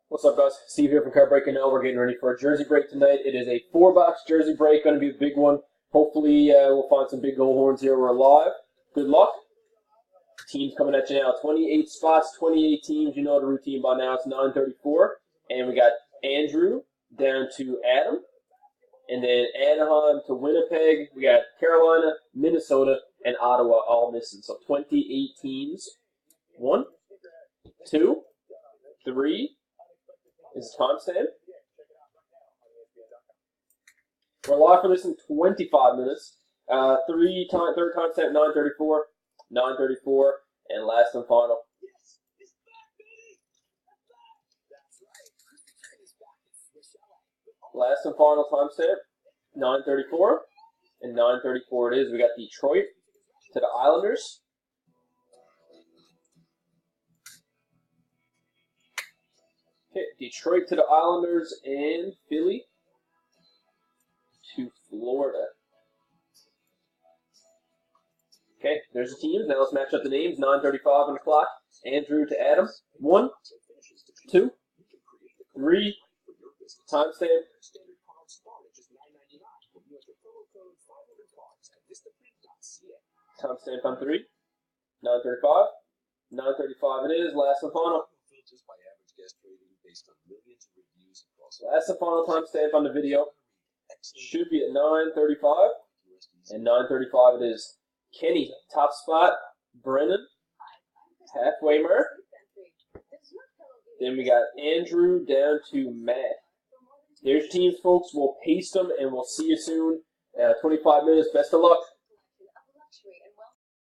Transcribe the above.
What's up, guys? Steve here from Card Break NL. We're getting ready for a jersey break tonight. It is a 4-box jersey break, going to be a big one. Hopefully, we'll find some big goal horns here. We're live. Good luck. Teams coming at you now. 28 spots, 28 teams. You know the routine by now. It's 9:34. And we got Andrew down to Adam. And then Anaheim to Winnipeg. We got Carolina, Minnesota, and Ottawa all missing. So 28 teams. 1, 2, 3. Is it timestamp? We're live for this in 25 minutes. Third timestamp, 9:34. 9:34. And last and final. Last and final timestamp, 9:34. And 9:34 it is. We got Detroit to the Islanders. Okay, Detroit to the Islanders and Philly to Florida. Okay, there's the teams. Now let's match up the names. 9:35 on the clock. Andrew to Adam. 1, 2, 3. Timestamp. Timestamp on 3. 9:35. 9:35 it is. Last and final. Last and final timestamp on the video. Should be at 9:35. And 9:35 it is. Kenny, top spot. Brennan, halfway mark. Then we got Andrew down to Matt. There's teams, folks. We'll paste them, and we'll see you soon. 25 minutes. Best of luck.